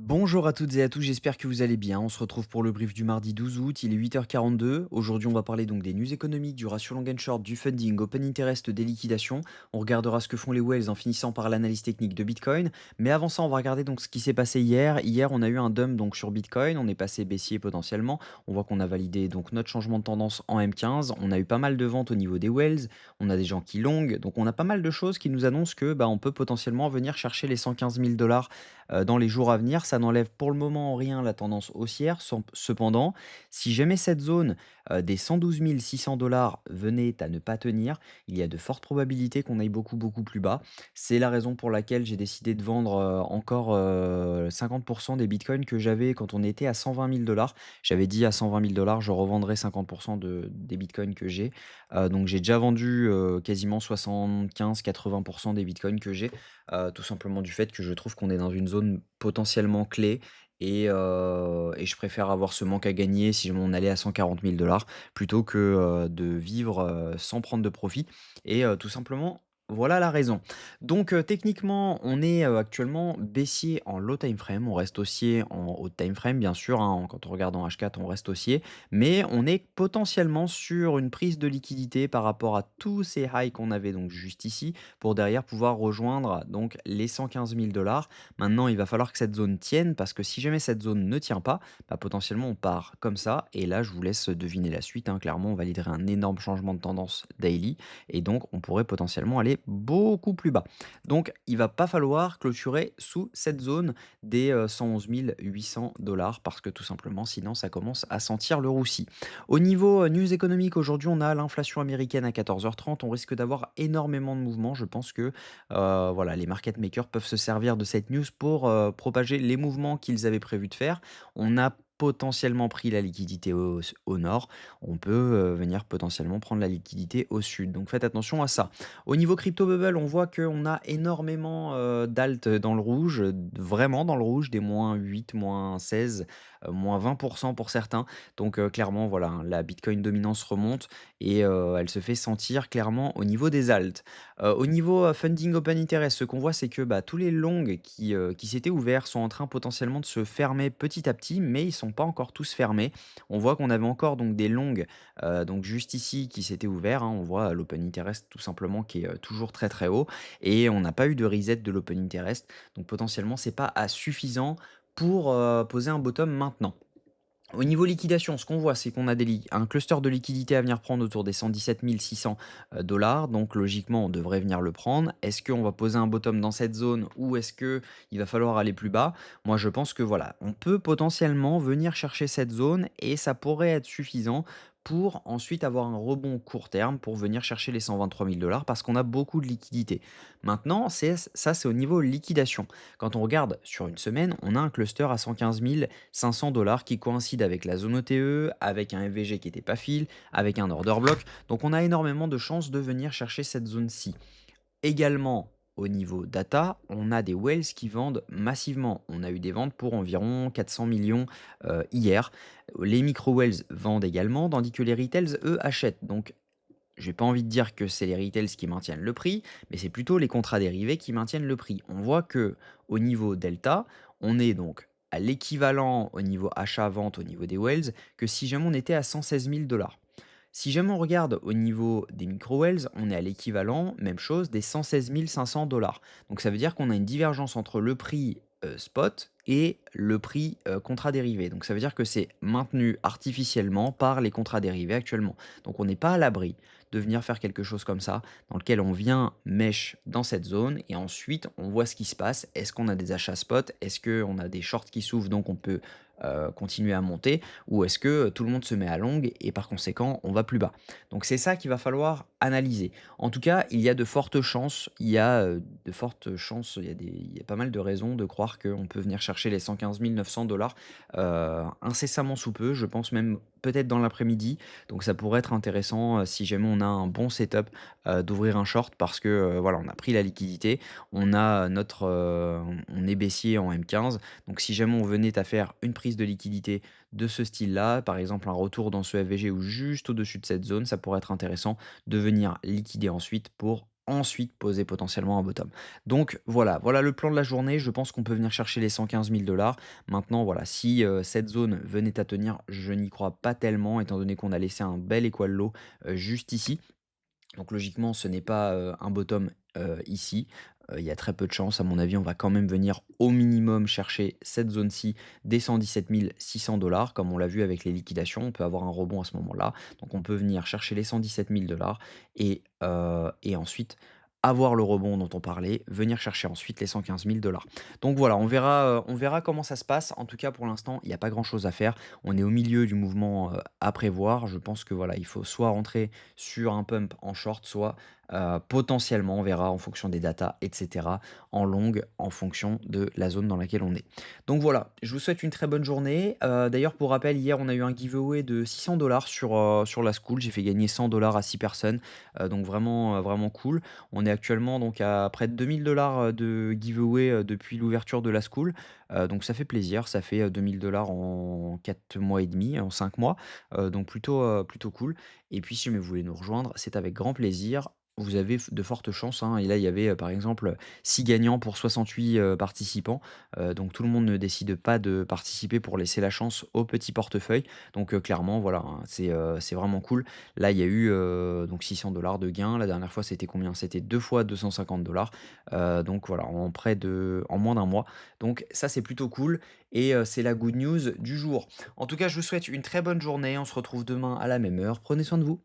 Bonjour à toutes et à tous, j'espère que vous allez bien. On se retrouve pour le brief du mardi 12 août, il est 8h42. Aujourd'hui, on va parler donc des news économiques, du ratio long and short, du funding, open interest, des liquidations. On regardera ce que font les whales en finissant par l'analyse technique de Bitcoin. Mais avant ça, on va regarder donc ce qui s'est passé hier. Hier, on a eu un dump donc sur Bitcoin, on est passé baissier potentiellement. On voit qu'on a validé donc notre changement de tendance en M15. On a eu pas mal de ventes au niveau des whales. On a des gens qui long. Donc on a pas mal de choses qui nous annoncent que on peut potentiellement venir chercher les 115 000 dollars dans les jours à venir. Ça n'enlève pour le moment en rien la tendance haussière. Cependant, si jamais cette zone des 112 600 dollars venait à ne pas tenir, il y a de fortes probabilités qu'on aille beaucoup, beaucoup plus bas. C'est la raison pour laquelle j'ai décidé de vendre encore 50% des bitcoins que j'avais quand on était à 120 000 dollars. J'avais dit à 120 000 dollars, je revendrai 50% des bitcoins que j'ai. Donc j'ai déjà vendu quasiment 75-80% des bitcoins que j'ai. Tout simplement du fait que je trouve qu'on est dans une zone potentiellement clé et je préfère avoir ce manque à gagner si on allait à 140 000 plutôt que, de vivre, sans prendre de profit tout simplement, voilà la raison. Donc, techniquement, on est, actuellement baissier en low time frame, on reste haussier en haut time frame bien sûr, hein, quand on regarde en H4 on reste haussier, mais on est potentiellement sur une prise de liquidité par rapport à tous ces highs qu'on avait donc juste ici pour derrière pouvoir rejoindre donc les 115 000 dollars. Maintenant, il va falloir que cette zone tienne parce que si jamais cette zone ne tient pas, potentiellement on part comme ça. Et là, je vous laisse deviner la suite, hein. Clairement, on validerait un énorme changement de tendance daily et donc on pourrait potentiellement aller beaucoup plus bas. Donc, il va pas falloir clôturer sous cette zone des 111 800 dollars parce que tout simplement, sinon, ça commence à sentir le roussi. Au niveau news économique, aujourd'hui, on a l'inflation américaine à 14h30. On risque d'avoir énormément de mouvements. Je pense que voilà, les market makers peuvent se servir de cette news pour propager les mouvements qu'ils avaient prévu de faire. On a potentiellement pris la liquidité au nord, on peut venir potentiellement prendre la liquidité au sud. Donc faites attention à ça. Au niveau crypto bubble, on voit qu'on a énormément d'alt dans le rouge, vraiment dans le rouge, des moins 8, moins 16, moins 20% pour certains. Donc clairement, voilà, hein, la Bitcoin dominance remonte et elle se fait sentir clairement au niveau des alts. Au niveau funding open interest, ce qu'on voit, c'est que tous les longs qui s'étaient ouverts sont en train potentiellement de se fermer petit à petit, mais ils sont pas encore tous fermés. On voit qu'on avait encore donc des longs, donc juste ici, qui s'étaient ouverts, hein. On voit l'open interest tout simplement qui est toujours très très haut et on n'a pas eu de reset de l'open interest. Donc potentiellement, c'est pas suffisant pour poser un bottom maintenant. Au niveau liquidation, ce qu'on voit, c'est qu'on a un cluster de liquidité à venir prendre autour des 117 600 dollars. Donc, logiquement, on devrait venir le prendre. Est-ce qu'on va poser un bottom dans cette zone ou est-ce qu'il va falloir aller plus bas? Moi, je pense que voilà, on peut potentiellement venir chercher cette zone et ça pourrait être suffisant pour ensuite avoir un rebond court terme pour venir chercher les 123 000 dollars parce qu'on a beaucoup de liquidités. Maintenant, ça, c'est au niveau liquidation. Quand on regarde sur une semaine, on a un cluster à 115 500 dollars qui coïncide avec la zone OTE, avec un FVG qui n'était pas fil, avec un order block. Donc on a énormément de chances de venir chercher cette zone-ci. Également, au niveau data, on a des whales qui vendent massivement. On a eu des ventes pour environ 400 millions hier. Les micro-whales vendent également, tandis que les retails, eux, achètent. Donc j'ai pas envie de dire que c'est les retails qui maintiennent le prix, mais c'est plutôt les contrats dérivés qui maintiennent le prix. On voit que au niveau delta, on est donc à l'équivalent au niveau achat-vente au niveau des whales que si jamais on était à 116 000 dollars. Si jamais on regarde au niveau des micro-whales, on est à l'équivalent, même chose, des 116 500 dollars. Donc ça veut dire qu'on a une divergence entre le prix spot et le prix contrat dérivé. Donc ça veut dire que c'est maintenu artificiellement par les contrats dérivés actuellement. Donc on n'est pas à l'abri de venir faire quelque chose comme ça, dans lequel on vient mèche dans cette zone et ensuite on voit ce qui se passe. Est-ce qu'on a des achats spot? Est-ce qu'on a des shorts qui s'ouvrent donc on peut continuer à monter? Ou est-ce que tout le monde se met à long et par conséquent on va plus bas? Donc c'est ça qu'il va falloir analyser. En tout cas, il y a de fortes chances, de fortes chances, il y a pas mal de raisons de croire qu'on peut venir chercher les 115 900 dollars incessamment sous peu. Je pense même peut-être dans l'après-midi. Donc ça pourrait être intéressant si jamais on a un bon setup d'ouvrir un short parce que voilà, on a pris la liquidité, on est baissier en M15. Donc si jamais on venait à faire une prise de liquidité de ce style-là, par exemple un retour dans ce FVG ou juste au-dessus de cette zone, ça pourrait être intéressant de venir liquider ensuite pour ensuite poser potentiellement un bottom. Donc voilà le plan de la journée. Je pense qu'on peut venir chercher les 115 000 $. Maintenant, voilà, si cette zone venait à tenir, je n'y crois pas tellement, étant donné qu'on a laissé un bel équal low juste ici. Donc logiquement, ce n'est pas, un bottom, ici. Il y a très peu de chances. À mon avis, on va quand même venir au minimum chercher cette zone-ci des 117 600 comme on l'a vu avec les liquidations. On peut avoir un rebond à ce moment-là. Donc on peut venir chercher les 117 000 et ensuite avoir le rebond dont on parlait, venir chercher ensuite les 115 000 $. Donc voilà, on verra comment ça se passe. En tout cas, pour l'instant, il n'y a pas grand-chose à faire. On est au milieu du mouvement, à prévoir. Je pense que voilà, il faut soit rentrer sur un pump en short, soit, potentiellement, on verra en fonction des datas et cetera, en longue, en fonction de la zone dans laquelle on est. Donc voilà, je vous souhaite une très bonne journée. D'ailleurs, pour rappel, hier, on a eu un giveaway de 600 sur la School. J'ai fait gagner 100 à 6 personnes, donc vraiment, vraiment cool. On est actuellement donc à près de 2 000 de giveaway, depuis l'ouverture de la School, donc ça fait plaisir. Ça fait, 2 000 en 4 mois et demi, en 5 mois, donc plutôt cool. Et puis si jamais vous voulez nous rejoindre, c'est avec grand plaisir. Vous avez de fortes chances, hein, et là, il y avait, par exemple, 6 gagnants pour 68, participants, donc tout le monde ne décide pas de participer pour laisser la chance au petit portefeuille. Donc clairement, voilà, hein, c'est vraiment cool. Là, il y a eu, donc 600 de gains. La dernière fois, c'était combien? C'était 2 fois 250 donc voilà, en moins d'un mois. Donc ça, c'est plutôt cool et c'est la good news du jour. En tout cas, je vous souhaite une très bonne journée. On se retrouve demain à la même heure. Prenez soin de vous.